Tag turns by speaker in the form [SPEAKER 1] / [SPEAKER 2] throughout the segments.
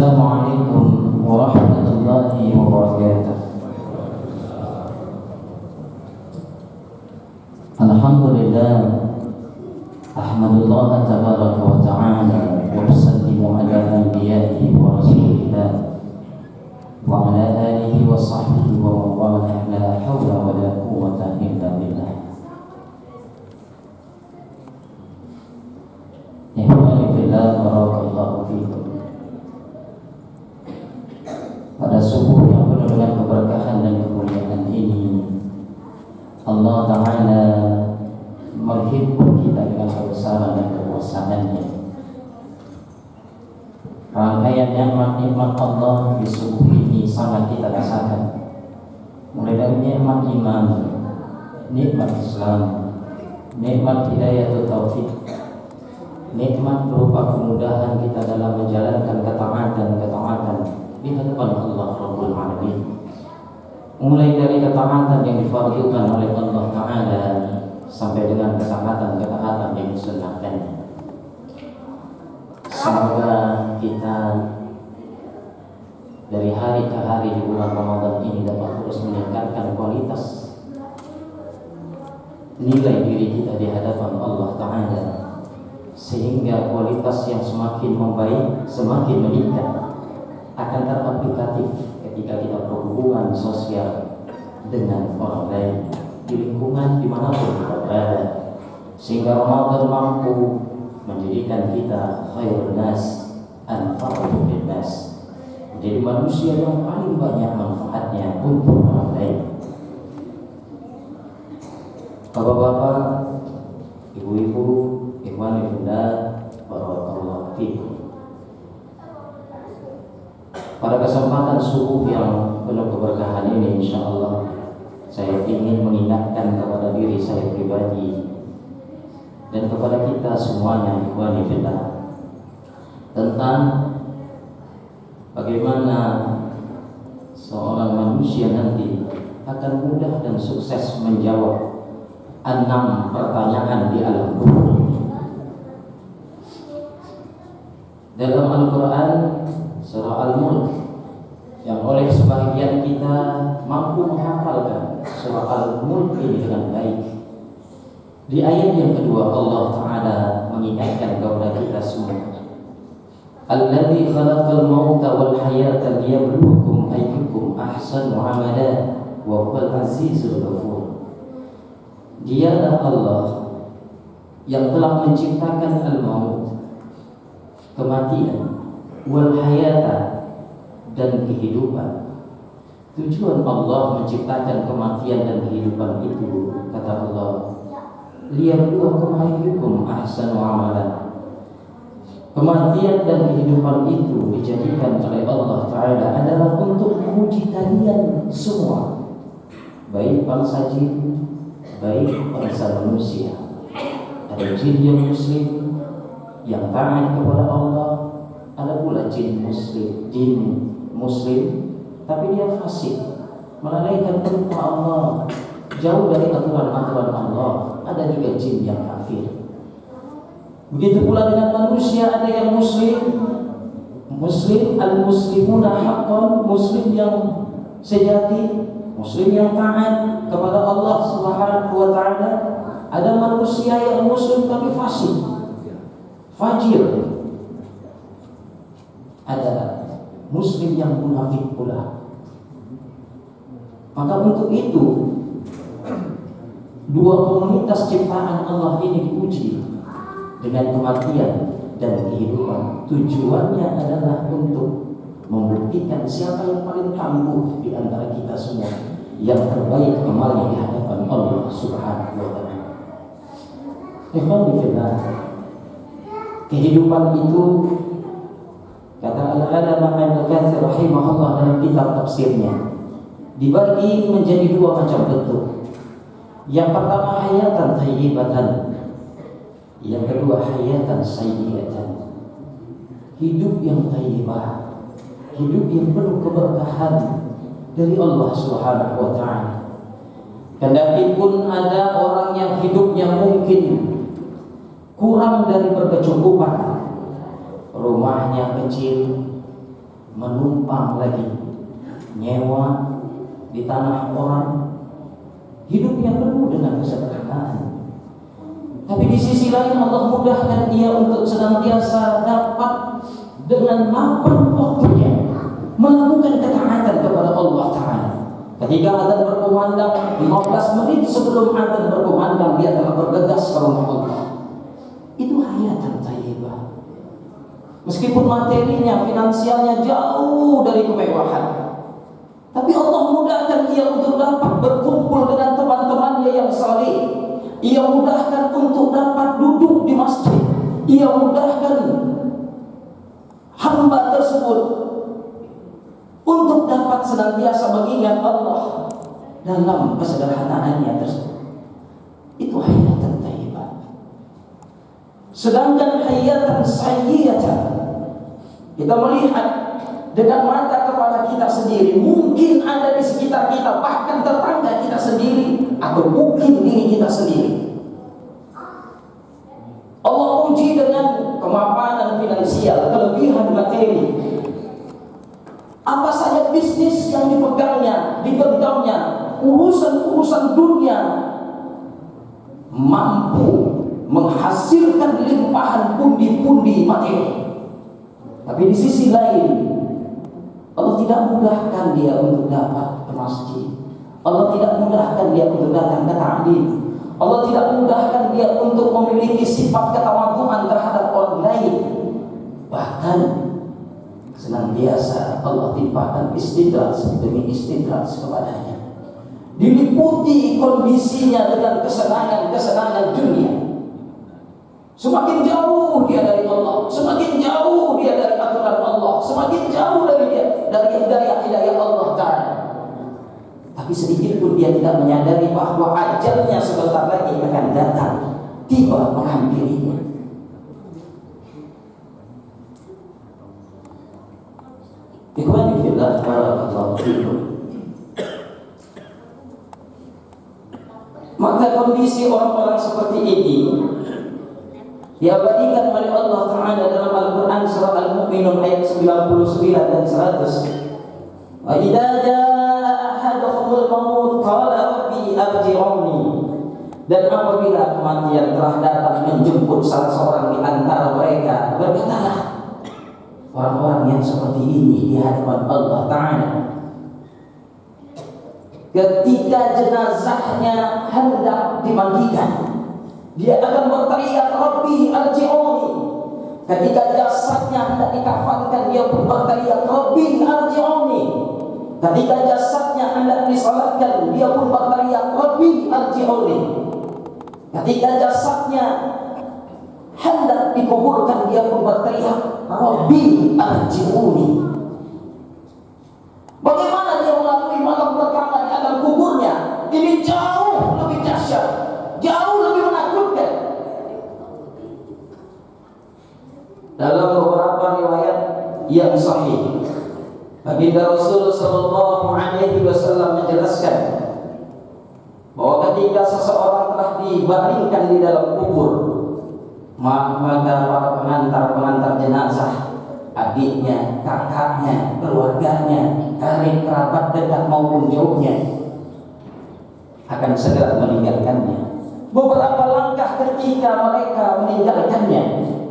[SPEAKER 1] Assalamualaikum warahmatullahi wabarakatuh. Alhamdulillah, ahmadullah tabaraka wa ta'ala wa usallimu ala anbiya'ihi wa rasulillah wa ala alihi wa sahbihi wa mawalah la hawla wa la quwwata illa billah. Ihwani fillah, barakallahu fikum. Pada subuh yang penuh dengan keberkahan dan kemuliaan ini, Allah Ta'ala menghibur kita dengan kebesaran dan kekuasaannya. Rangkaian nikmat-nikmat Allah di subuh ini sangat kita rasakan. Mulai dari nikmat iman, nikmat Islam, nikmat hidayah taufik, nikmat berupa kemudahan kita dalam menjalankan ketaatan di hadapan Allah Rabbul Alamin. Mulai dari ketaatan yang difardukan oleh Allah Ta'ala sampai dengan ketaatan yang disunnahkan. Semoga kita dari hari ke hari di bulan Ramadan ini dapat terus meningkatkan kualitas nilai diri kita di hadapan Allah Ta'ala, sehingga kualitas yang semakin membaik, semakin meningkat, akan teraplikatif ketika kita berhubungan sosial dengan orang lain di lingkungan dimanapun kita berada, sehingga Ramadan mampu menjadikan kita khairun nas anfa'uhum linnas, menjadi manusia yang paling banyak manfaatnya untuk orang lain. Bapak-bapak, ibu-ibu, ikhwani fillah, barakallahu fikum. Pada kesempatan subuh yang penuh keberkahan ini, insyaallah saya ingin mengingatkan kepada diri saya pribadi dan kepada kita semuanya, ikhwani fillah, tentang bagaimana seorang manusia nanti akan mudah dan sukses menjawab 6 pertanyaan di alam kubur. Dalam Al-Quran surah Al-Mulk, yang oleh sebagian kita mampu menghafalkan surah Al-Mulk ini dengan baik, di ayat yang kedua Allah Ta'ala mengingatkan kepada kita semua, Alladzi khalaqal mauta wal hayata liyabluwakum ayyukum ahsanu amala wa huwal azizul ghafur. Dialah Allah yang telah menciptakan al-maut, kematian, wal hayata, dan kehidupan. Tujuan Allah menciptakan kematian dan kehidupan itu, kata Allah, liyabluwakum ayyukum ahsanu amalan. Kematian dan kehidupan itu dijadikan oleh Allah Ta'ala adalah untuk menguji kalian semua, baik bangsa jin, baik bangsa manusia. Ada jin yang muslim, yang taat kepada Allah. Ada pula jin muslim tapi dia fasik, melalaikan perintah Allah, jauh dari aturan-aturan Allah. Ada juga jin yang kafir. Begitu pula dengan manusia, ada yang muslim al-muslimuna haqqan, muslim yang sejati, muslim yang taat kepada Allah Subhanahu wa Ta'ala. Ada manusia yang muslim tapi fasik, fajir. Ada muslim yang munafik pula. Maka untuk itu, dua komunitas ciptaan Allah ini diuji dengan kematian dan kehidupan. Tujuannya adalah untuk membuktikan siapa yang paling tangguh di antara kita semua, yang terbaik amalnya di hadapan Allah Subhanahu wa Ta'ala. Kehidupan itu, kata Al-Allamah Al-Katsir rahimahullah dalam kitab tafsirnya, dibagi menjadi 2 macam bentuk. Yang pertama hayatan thayyibatan, yang kedua hayatan sayyidatan. Hidup yang thayyibah, hidup yang penuh keberkahan dari Allah Subhanahu wa Ta'ala. Kendati pun ada orang yang hidupnya mungkin kurang dari berkecukupan, rumahnya kecil, menumpang lagi, nyewa di tanah orang, hidupnya penuh dengan kesederhanaan. Tapi di sisi lain Allah mudahkan dia untuk senantiasa dapat dengan mapan waktunya melakukan ketaatan kepada Allah Ta'ala. Ketika azan berkumandang, 15 menit sebelum azan berkumandang dia telah bergegas ke rumah Allah. Itu hayatan thayyibah. Meskipun materinya, finansialnya jauh dari kemewahan, tapi Allah mudahkan dia untuk dapat berkumpul dengan teman-temannya yang saleh. Ia mudahkan untuk dapat duduk di masjid. Ia mudahkan hamba tersebut untuk dapat senantiasa mengingat Allah dalam kesederhanaannya tersebut. Itu hayatan thayyibah. Sedangkan hayatan sayyiyatan, kita melihat dengan mata kepala kita sendiri, mungkin ada di sekitar kita, bahkan tetangga kita sendiri, atau mungkin diri kita sendiri. Allah uji dengan kemapanan finansial, kelebihan materi. Apa saja bisnis yang dipegangnya, digenggamnya, urusan-urusan dunia, mampu menghasilkan limpahan pundi-pundi materi. Tapi di sisi lain, Allah tidak mudahkan dia untuk dapat ke masjid. Allah tidak mudahkan dia untuk datang ke ta'lim. Allah tidak mudahkan dia untuk memiliki sifat ketawaduan terhadap orang lain. Bahkan senantiasa Allah timpakan istidraj demi istidraj kepadanya. Diliputi kondisinya dengan kesenangan-kesenangan dunia. Semakin jauh dia dari Allah, semakin jauh dia dari aturan Allah, semakin jauh dari hidayah Allah Ta'ala. Tapi sedikit pun dia tidak menyadari bahwa ajalnya sebentar lagi akan datang, tiba menghampirinya. Ikhwani fillah, barakallahu fikum. Maka kondisi orang-orang seperti ini diabadikan oleh Allah Ta'ala dalam Al-Quran surah Al-Mu'minun ayat 99 dan 100. Wa idza jaa ahaduhumul maut qala rabbi arji'uni. Dan apabila kematian telah datang menjemput salah seorang di antara mereka, berkatalah orang-orang yang seperti ini di hadapan Allah Ta'ala, ketika jenazahnya hendak dimandikan, dia akan berteriak Rabbi arji'uni. Ketika jasadnya hendak dikafankan, dia pun berteriak Rabbi arji'uni. Ketika jasadnya hendak disalatkan, dia pun berteriak Rabbi arji'uni. Ketika jasadnya hendak dikuburkan, dia pun berteriak Rabbi arji'uni. Bagaimana dia melalui malam pertama di alam kuburnya? Ini jauh lebih dahsyat, jauh lebih menakutkan. Dalam beberapa riwayat yang sahih, Baginda Rasul sallallahu alaihi wasallam menjelaskan bahwa ketika seseorang telah dibaringkan di dalam kubur, maka para pengantar jenazah, adiknya, kakaknya, keluarganya, karib kerabat dekat maupun jauhnya, akan segera meninggalkannya. Beberapa langkah ketika mereka meninggalkannya,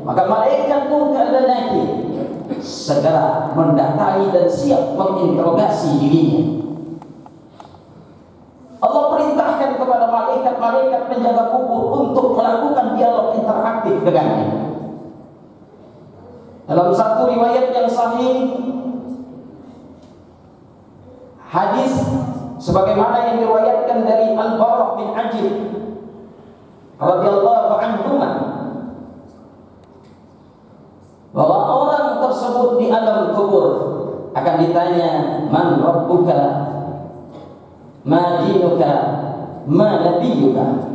[SPEAKER 1] maka malaikat munkar dan nakir segera mendatangi dan siap menginterogasi dirinya. Allah perintahkan kepada malaikat penjaga kubur untuk melakukan dialog interaktif dengannya. Dalam satu riwayat yang sahih, hadis sebagaimana yang diriwayatkan dari Al-Bara' bin Azib radhiyallahu anhu, bahwa orang tersebut di alam kubur akan ditanya, man rabbuka, ma dinuka, ma nabiyuka.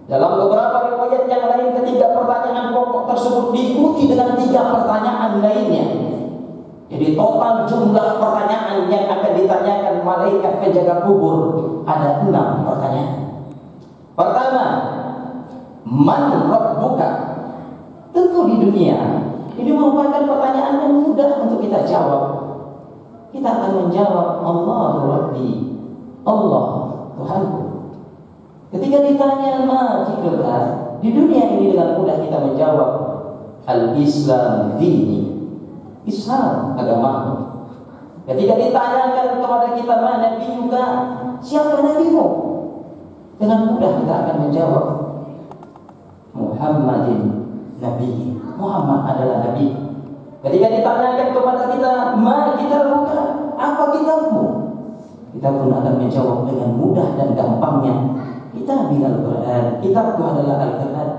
[SPEAKER 1] Dalam beberapa riwayat yang lain, ketiga pertanyaan pokok tersebut diikuti dengan 3 pertanyaan lainnya. Jadi total jumlah pertanyaan yang akan ditanyakan malaikat penjaga kubur ada 6 pertanyaan. Pertama, man rabbuka. Tentu di dunia Ini merupakan pertanyaan yang mudah untuk kita jawab. Kita akan menjawab Allahu Rabbi, Allah Tuhanku. Ketika ditanya ma dinuka, di dunia ini dengan mudah kita menjawab Al-Islam dini, Islam agamamu. Ketika ditanyakan kepada kita ma nabiyuka, siapa nabimu? Dengan mudah kita akan menjawab Muhammadin Nabi, Muhammad adalah Nabi. Ketika ditanyakan kepada kita ma kitabuka, apa kitabmu? Kita pun akan menjawab dengan mudah dan gampangnya kitab Al-Quran, kitabku adalah Al-Quran.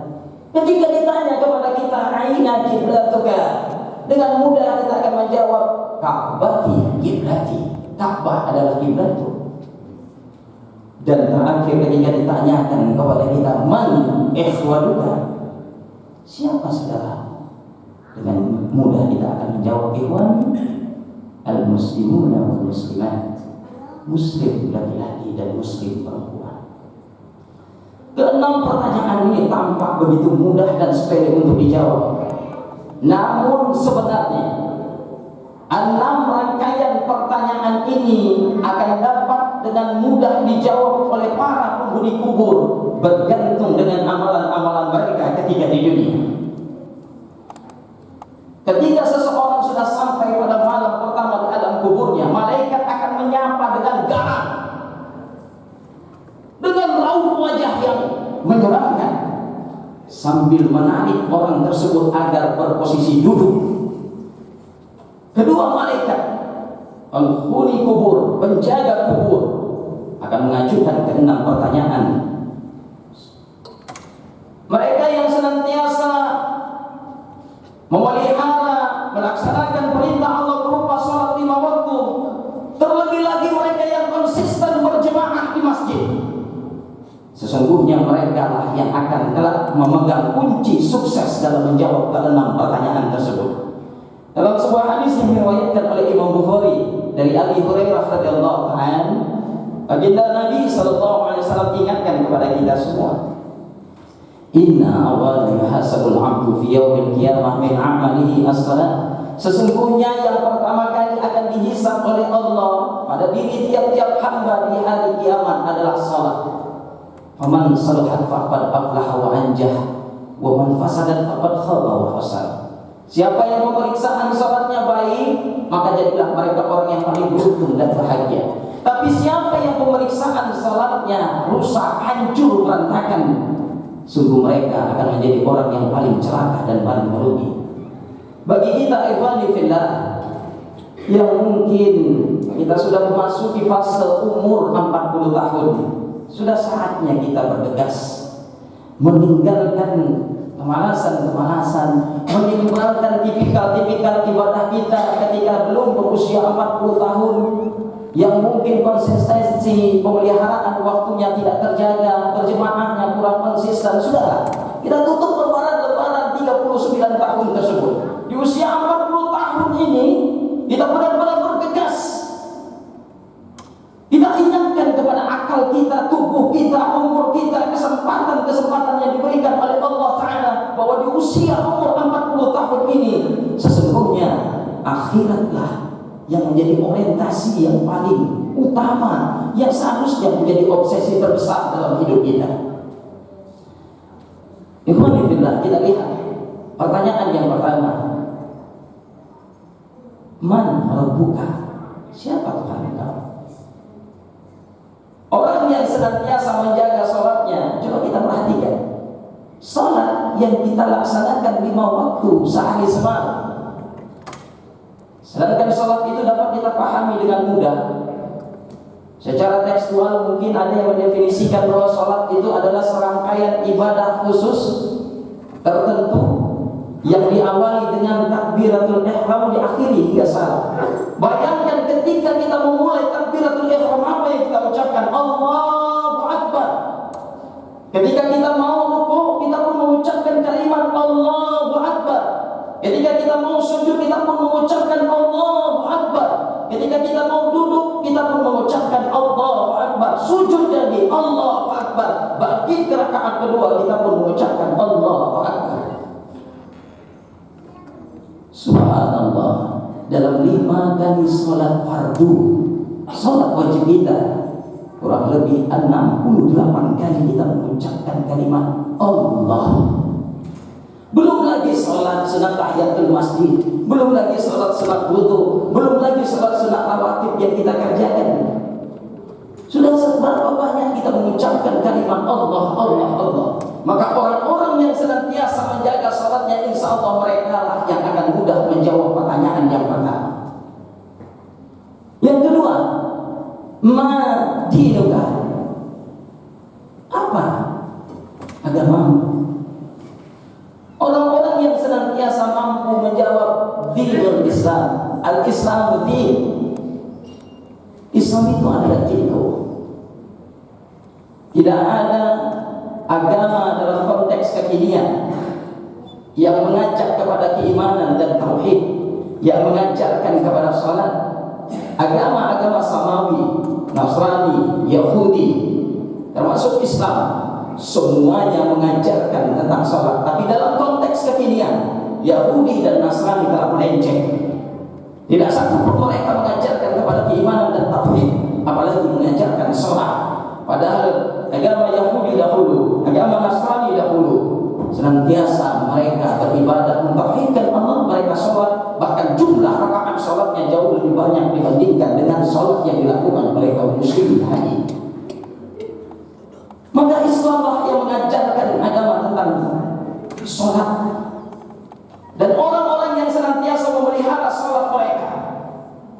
[SPEAKER 1] Ketika ditanya kepada kita aina kiblatuka, dengan mudah kita akan menjawab Ka'bati kiblati, Ka'bah adalah kiblatku. Dan terakhir ketika ditanyakan kepada kita man ikhwanuka, siapa saudara? Dengan mudah kita akan menjawab ikhwan al-muslimuna wal muslimat, muslim laki-laki dan muslim perempuan. Keenam pertanyaan ini tampak begitu mudah dan sepele untuk dijawab. Namun sebenarnya 6 rangkaian pertanyaan ini akan dapat dengan mudah dijawab oleh para penghuni kubur, bergantung dengan amalan-amalan mereka ketika di dunia. Ketika seseorang sudah sampai pada malam pertama di alam kuburnya, malaikat akan menyapa dengan garang, dengan raut wajah yang menyeramkan, sambil menarik orang tersebut agar berposisi duduk. Kedua malaikat penghuni kubur, penjaga kubur, akan mengajukan ke-6 pertanyaan. Mereka yang senantiasa memelihara, melaksanakan perintah Allah berupa salat 5 waktu, terlebih lagi mereka yang konsisten berjemaah di masjid, sesungguhnya mereka lah yang akan kelak memegang kunci sukses dalam menjawab ke-6 pertanyaan tersebut. Dalam sebuah hadis yang diriwayatkan oleh Imam Bukhari dari Abi Hurairah radhiyallahu anhu, baginda Nabi sallallahu alaihi wasallam ingatkan kepada kita semua, inna awal yuhasabul 'abdu fi yaumil qiyamah min 'amalihi as-salat. Sesungguhnya yang pertama kali akan dihisab oleh Allah pada diri tiap-tiap hamba di hari kiamat adalah salat. Faman salahat faqad aflaha wa anjah, wa man fasadat faqad khaba wa khasar. Siapa yang pemeriksaan salatnya baik, maka jadilah mereka orang yang paling beruntung dan bahagia. Tapi siapa yang pemeriksaan salatnya rusak, hancur, berantakan, sungguh mereka akan menjadi orang yang paling celaka dan paling merugi. Bagi kita ikhwani fillah yang mungkin kita sudah memasuki fase umur 40 tahun, sudah saatnya kita bergegas meninggalkan kemalasan-kemalasan, meninggalkan tipikal-tipikal ibadah kita ketika belum berusia 40 tahun yang mungkin konsistensi pemeliharaan waktunya tidak terjaga, berjemaahnya kurang konsisten. Sudahlah, kita tutup lebaran 39 tahun tersebut. Di usia 40 tahun ini kita benar-benar bergegas. Kita ingatkan kepada akal kita, tubuh kita, umur kita, kesempatan-kesempatan yang diberikan oleh Allah Ta'ala, bahwa di usia umur 40 tahun ini sesungguhnya akhiratlah yang menjadi orientasi yang paling utama, yang seharusnya menjadi obsesi terbesar dalam hidup kita. Ikhwan fillah, kita lihat pertanyaan yang pertama, man rabbuka, siapa Tuhan engkau? Orang yang senantiasa menjaga sholatnya, coba kita perhatikan, sholat yang kita laksanakan 5 waktu sehari semalam. Sedangkan sholat itu dapat kita pahami dengan mudah. Secara tekstual mungkin ada yang mendefinisikan bahwa sholat itu adalah serangkaian ibadah khusus tertentu yang diawali dengan takbiratul ihram, diakhiri hingga salam. Bayangkan ketika kita memulai takbiratul ihram, apa yang kita ucapkan? Allahu Akbar. Ketika kita mau rukuk, kita pun mengucapkan kalimat Allahu Akbar. Ketika kita mau sujud, kita pun mengucapkan Allahu Akbar. Ketika kita mau duduk, kita pun mengucapkan Allahu Akbar. Sujud jadi Allahu Akbar. Bangkit ke rakaat kedua, kita pun mengucapkan Allahu Akbar. Subhanallah, dalam 5 kali sholat fardu, sholat wajib kita, kurang lebih 68 kali kita mengucapkan kalimat Allah. Belum lagi sholat sunat tahiyatul masjid, belum lagi sholat sunat wudu, belum lagi sholat sunat rawatib yang kita kerjakan. Sudah seberapa banyak kita mengucapkan kalimat Allah, Allah, Allah. Maka orang-orang yang senantiasa menjaga sholatnya, insya Allah mereka lah yang akan mudah menjawab pertanyaan yang pertama. Yang kedua, ma dinuka, apa agamamu? Orang-orang yang senantiasa mampu menjawab dinul Islam, al-Islamu din, Islam itu adalah dinku. Tidak ada agama dalam konteks kekinian yang mengajak kepada keimanan dan tauhid, yang mengajarkan kepada salat. Agama-agama samawi, Nasrani, Yahudi, termasuk Islam, semuanya mengajarkan tentang salat. Tapi dalam konteks kekinian, Yahudi dan Nasrani telah melenceng. Tidak satu pun mereka mengajarkan kepada keimanan dan tauhid, apalagi mengajarkan salat. Padahal agama Yahudi dahulu, agama Nasrani dahulu, senantiasa mereka beribadah mentauhidkan Allah, mereka salat, bahkan jumlah rakaat salatnya jauh lebih banyak dibandingkan dengan salat yang dilakukan oleh kaum muslimin hari ini. Maka Islamlah yang mengajarkan agama tentang salat. Dan orang-orang yang senantiasa memelihara salat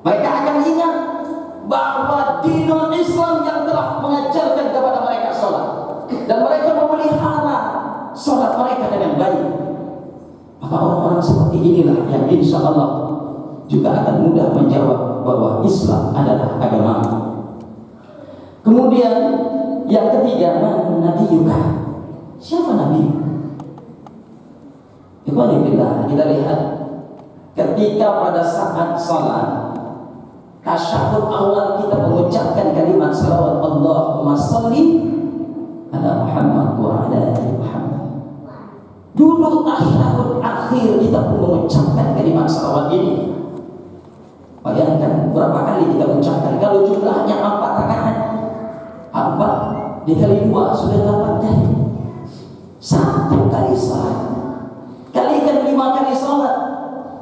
[SPEAKER 1] mereka akan ingat bahwa dinul Islam yang telah mengajarkan kepada mereka salat, dan mereka memelihara salat mereka dengan baik. Maka orang-orang seperti inilah yang insya Allah juga akan mudah menjawab bahwa Islam adalah agama. Kemudian yang ketiga, Nabi juga. Siapa Nabi? Ikhwanillah, kita lihat ketika pada saat salat tasyahud awal kita mengucapkan kalimat salawat Allahumma sholli ala Muhammad wa ala ali Muhammad. Dulu tasyahud akhir kita pun mengucapkan kalimat salawat ini. Bayangkan berapa kali kita ucapkan. Kalau jumlahnya 4 rakaat, 4 dikali 2 sudah 8 kali. 1 kali salat kalikan 5 kali salat,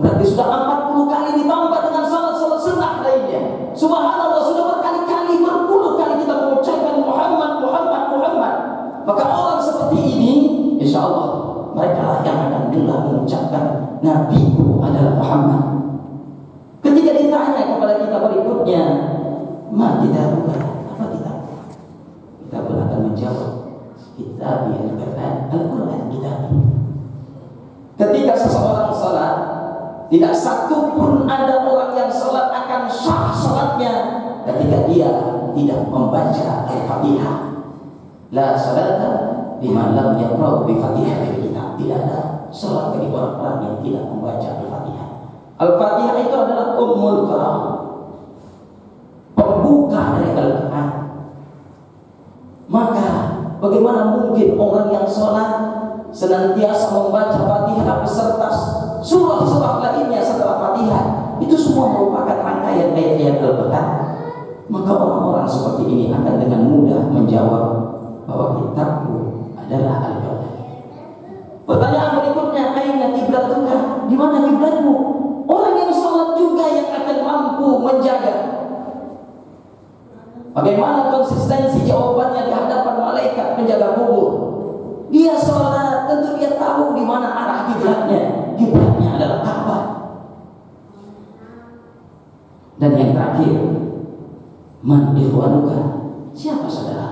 [SPEAKER 1] berarti sudah 40 kali ditambah dengan salat-salat sunnah lainnya. Subhanallah, sudah berkali-kali, berpuluh kali kita mengucapkan Muhammad, Muhammad, Muhammad. Maka orang seperti ini, insya Allah mereka lah yang akan mudah mengucapkan Nabiku adalah Muhammad. Ketika ditanya kepada kita berikutnya, ma kita bukan apa kita pun akan menjawab kitab Al-Quran kitab. Ketika seseorang salat, tidak satu pun ada orang yang salat akan sah salatnya ketika dia tidak membaca Al-Fatihah. La salata liman lam yaqra bi Fatihah kitab. Tidak ada salat bagi orang-orang yang tidak membaca Al-Fatihah. Al-Fatihah itu adalah Ummul Quran, pembuka dari Al-Quran. Maka bagaimana mungkin orang yang salat senantiasa membaca Fatihah beserta surah-surah lainnya setelah Fatihah, itu semua merupakan rangkaian ayat-ayat Al-Quran. Maka orang-orang seperti ini akan dengan mudah menjawab bahwa kitabku adalah Al-Quran. Pertanyaan berikutnya, aina kiblatuka? Di mana kiblatmu? Orang yang salat juga yang akan mampu menjaga. Bagaimana konsistensi jawabannya di hadapan malaikat penjaga kubur? Dia salat, tentu dia tahu di mana arah kiblatnya. Kiblatnya adalah Ka'bah. Dan yang terakhir, man ikhwanuka? Siapa saudara?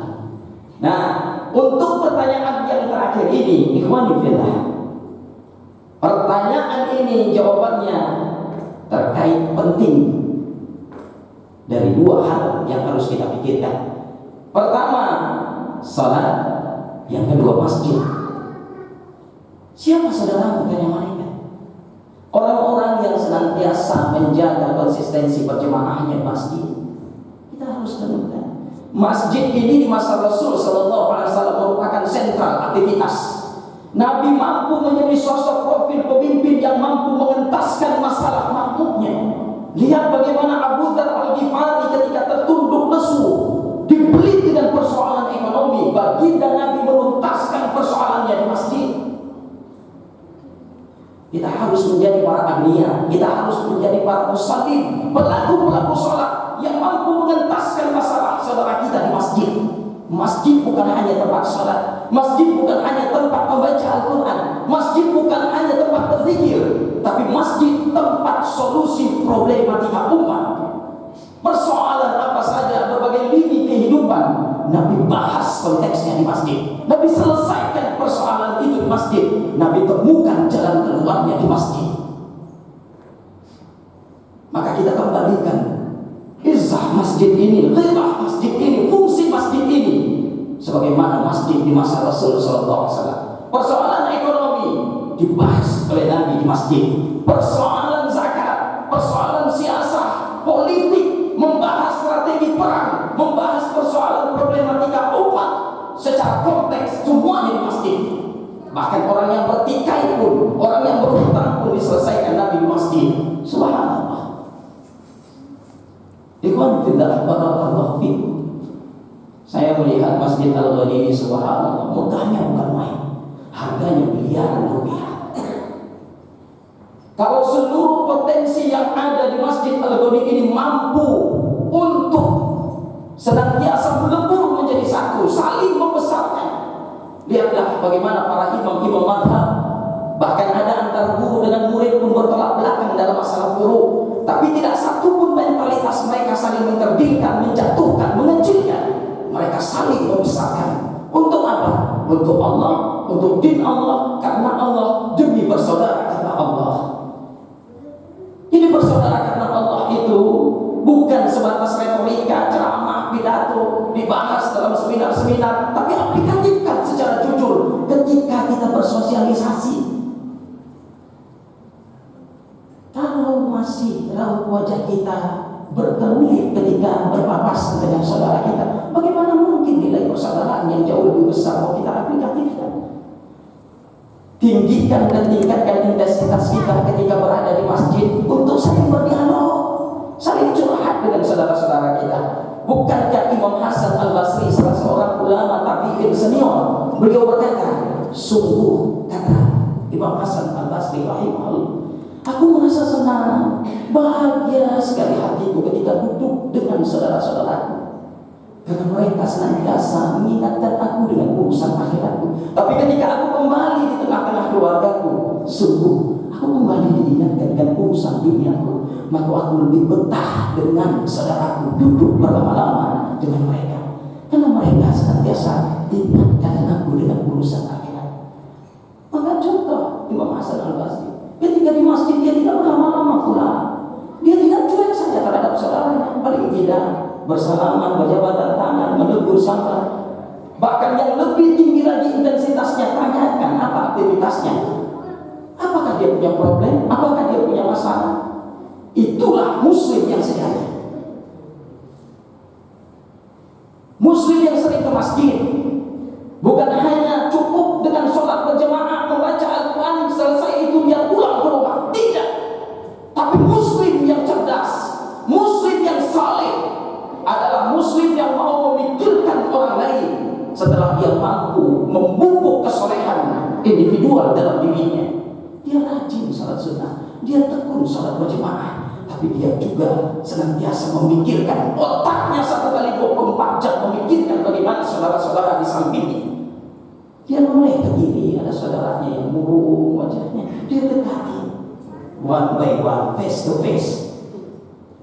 [SPEAKER 1] Nah, untuk pertanyaan yang terakhir ini, ikhwani fillah, pertanyaan ini jawabannya terkait penting dari 2 hal yang harus kita pikirkan. Pertama, salat. Yang kedua, masjid. Siapa saudara? Bukan yang malaikat. Orang-orang yang senantiasa menjaga konsistensi berjemaahnya masjid. Kita harus temukan. Masjid ini di masa Rasul Sallallahu Alaihi Wasallam merupakan sentral aktivitas. Nabi mampu menjadi sosok profil pemimpin yang mampu mengentaskan masalah makmumnya. Lihat bagaimana Abu Dzar Al-Ghifari ketika tertunduk lesu, dibelit dengan persoalan ekonomi, baginda Nabi menuntaskan persoalannya di masjid. Kita harus menjadi para agniya, kita harus menjadi para musallin, pelaku-pelaku sholat yang mampu mengentaskan masalah saudara kita di masjid. Masjid bukan hanya tempat sholat, masjid bukan hanya tempat membaca Al-Quran, masjid bukan hanya tempat berzikir, tapi masjid tempat solusi problematika umat. Persoalan apa saja, berbagai lini kehidupan, Nabi bahas konteksnya di masjid. Nabi selesaikan persoalan itu di masjid. Nabi temukan jalan keluarnya di masjid. Maka kita kembalikan izzah masjid ini, ghibah masjid ini, fungsi masjid ini sebagaimana masjid di masa Rasul sallallahu alaihi wasallam. Persoalan ekonomi dibahas oleh Nabi di masjid. Persoalan zakat, persoalan siasah, politik, membahas strategi perang, membahas persoalan problematika umat secara kompleks, semuanya di masjid. Bahkan orang yang bertikai pun, orang yang berhutang pun diselesaikan Nabi di masjid. Subhanallah. Ikhwan fillah, barakallahu fikum. Saya melihat Masjid Al-Ghani ini, subhanallah, megahnya bukan main. Harganya miliaran rupiah. Kalau seluruh potensi yang ada di Masjid Al-Ghani ini mampu untuk senantiasa melebur menjadi satu, saling membesarkan. Lihatlah bagaimana para imam-imam mazhab, bahkan ada antara guru dengan murid pun bertolak belakang dalam masalah furu'. Tapi tidak satu pun mentalitas mereka saling menterdilkan, menjatuhkan, mengecilkan. Mereka saling membesarkan. Untuk apa? Untuk Allah, untuk din Allah, karena Allah, demi bersaudara karena Allah. Ini bersaudara karena Allah itu bukan sebatas retorika, ceramah, pidato, dibahas dalam seminar-seminar, tapi aplikatifkan secara jujur ketika kita bersosialisasi. Kalau masih raut wajah kita berkeruh ketika berpapasan dengan saudara kita, bagaimana mungkin nilai persaudaraan yang jauh lebih besar mau kita aplikatifkan? Tinggikan dan tingkatkan intensitas kita ketika berada di masjid untuk saling berdialog, saling curhat dengan saudara-saudara kita. Bukankah Imam Hasan Al-Basri, salah seorang ulama tabi'in senior, beliau berkata, sungguh, kata Imam Hasan Al-Basri rahimahullah, aku merasa senang, bahagia sekali hatiku ketika duduk dengan saudara-saudaraku, karena mereka senantiasa mengingatkan aku dengan urusan akhiratku. Tapi ketika aku kembali di tengah-tengah keluargaku, sungguh aku kembali diingatkan dengan urusan duniaku, maka aku lebih betah dengan saudaraku, duduk berlama-lama dengan mereka, karena mereka senantiasa ingatkan aku dengan urusan akhirat. Maka contoh Imam Hasan Al-Basri, ketika di masjid dia tidak berlama-lama pula. Dia tidak cuek saja terhadap saudaranya, paling tidak bersalaman, berjabatan tangan, menegur sapa. Bahkan yang lebih tinggi lagi intensitasnya, tanyakan apa aktivitasnya, apakah dia punya problem, apakah dia punya masalah. Itulah muslim yang sejati. Muslim yang sering ke masjid bukan hanya cukup dengan sholat berjamaah, membaca Al-Quran, selesai itu dia pulang ke rumah. Tidak. Tapi muslim yang cerdas, muslim yang saleh adalah muslim yang mau memikirkan orang lain setelah dia mampu memupuk kesolehan individual dalam dirinya. Dia rajin sholat sunnah, dia tekun sholat berjamaah, tapi dia juga senantiasa memikirkan, otaknya 1 kali 24 jam memikirkan bagaimana saudara-saudara di sampingnya. Dia mulai ke kiri, ada saudaranya yang murung wajahnya, dia dekati one by one, face to face.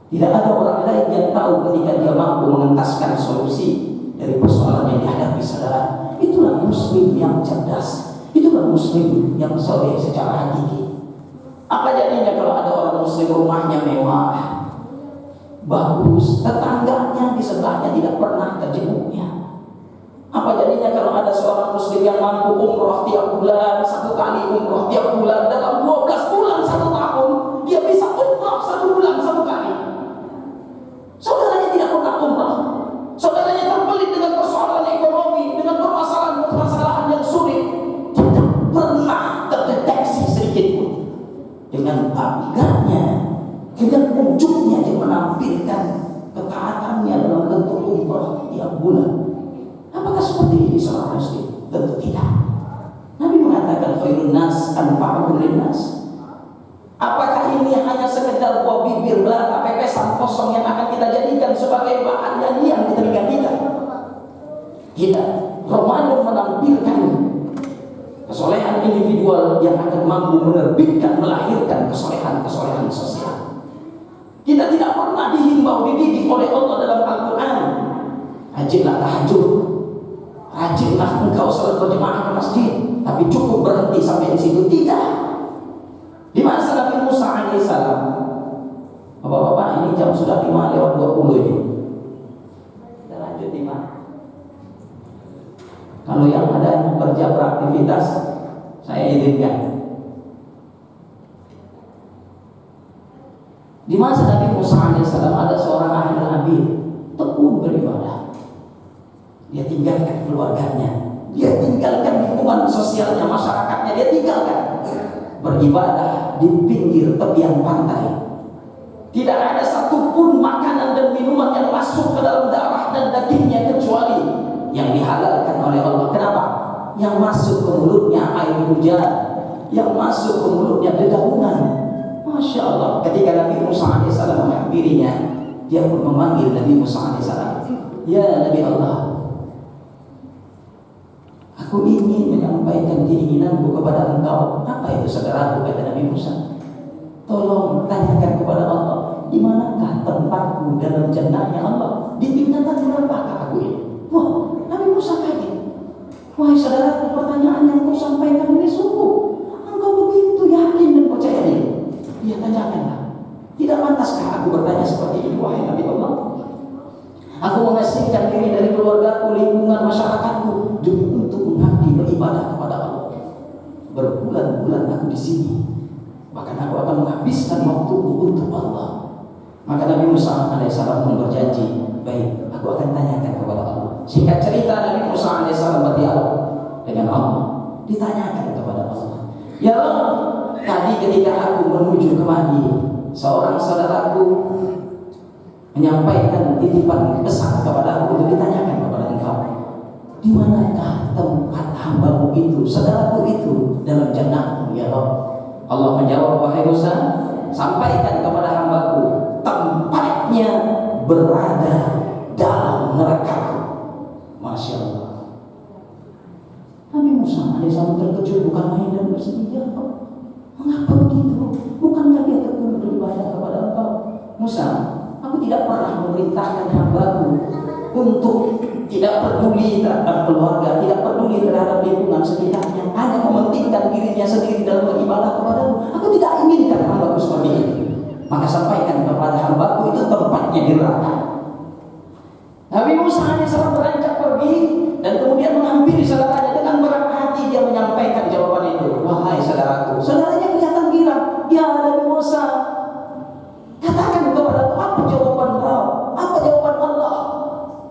[SPEAKER 1] Tidak ada orang lain yang tahu ketika dia mampu mengentaskan solusi dari persoalan yang dihadapi saudara. Itulah muslim yang cerdas, itulah muslim yang soleh secara hakiki. Apa jadinya kalau ada orang muslim rumahnya mewah, bagus, tetangganya di sebelahnya tidak pernah terjenguknya? Apa jadinya kalau ada seorang muslim yang mampu umroh tiap bulan, 1 kali umroh tiap bulan, dalam 12 bulan 1 tahun dia bisa umroh 1 bulan 1 kali. Saudaranya tidak pernah umroh, saudaranya terbelit dengan persoalan ekonomi, dengan permasalahan yang sulit, tidak bangganya dengan ujungnya dia menampilkan ketaatannya dalam bentuk umrah tiap bulan. Apakah seperti ini seorang muslim? Tentu tidak. Nabi mengatakan khairun nas anfa'uhum linnas. Apakah ini hanya sekedar buah bibir belaka pepesan kosong yang akan kita jadikan sebagai bahan nyanyian di telinga kita? Tidak. Ramadan menampilkan kesolehan individual yang akan mampu menerbitkan, melahirkan kesolehan-kesolehan sosial. Kita tidak pernah dihimbau, dididik oleh Allah dalam Al-Quran. Rajinlah tahajud, rajinlah engkau salat berjemaah ke masjid, tapi cukup berhenti sampai di situ. Tidak. Di masa Nabi Musa alaihissalam, Bapak-bapak, ini jam sudah 5:20 ini. Kita lanjut 5. Kalau yang ada yang bekerja beraktivitas, saya izinkan. Di masa Nabi Musa alaihissalam ada seorang ahli abid, tekun beribadah. Dia tinggalkan keluarganya, dia tinggalkan lingkungan sosialnya, masyarakatnya, dia tinggalkan beribadah di pinggir tepian pantai. Tidak ada satupun makanan dan minuman yang masuk ke dalam darah dan dagingnya kecuali yang dihalalkan oleh Allah. Kenapa? Yang masuk ke mulutnya air hujan, yang masuk ke mulutnya dedaunan. Masya Allah. Ketika Nabi Musa alaihissalam menghampirinya, dia pun memanggil Nabi Musa alaihissalam, ya Nabi Allah, aku ingin menyampaikan keinginanku kepada engkau. Apa itu saudaraku? Kata Nabi Musa, tolong tanyakan kepada Allah, di manakah tempatku dalam jannahnya Allah? Di tingkatan berapakah aku ini? Wah, Nabi Musa kaget. Wahai saudaraku, pertanyaan yang kau sampaikan ini sungguh, engkau begitu yakin dan percaya diri. Dia tanyakanlah, tidak pantaskah aku bertanya seperti ini, wahai Nabi Allah? Aku mengasingkan diri dari keluargaku, lingkungan masyarakatku demi untuk mengabdi beribadah kepada Allah. Berbulan-bulan aku di sini, bahkan aku akan menghabiskan waktuku untuk Allah. Maka Nabi Musa alaihissalam pun berjanji, baik, aku akan tanyakan kepada Allah. Singkat cerita, Nabi Musa alaihissalam berdialog dengan Allah, ditanyakan kepada Allah, ya Allah, tadi ketika aku menuju kemari, seorang saudaraku menyampaikan titipan pesan kepada aku untuk ditanyakan kepada engkau, di manakah tempat hambamu itu, saudaraku itu dalam jannahmu ya Allah? Allah menjawab, wahai Musa, sampaikan kepada hambaku, tempatnya berada dalam neraka. Masya Allah. Nabi Musa alaihissalam terkejut, bukan main dan bersedih. Ya Allah, mengapa begitu? Bukankah dia tekun beribadah kepada engkau? Musa, aku tidak pernah memerintahkan hambaku untuk tidak peduli terhadap keluarga, tidak peduli terhadap lingkungan sekitarnya, hanya mementingkan dirinya sendiri dalam beribadah kepadamu. Aku tidak inginkan hambaku seperti itu. Maka sampaikan kepada hambaku itu tempatnya di neraka. Nabi Musa alaihissalam beranjak pergi dan kemudian menghampiri saudaranya dengan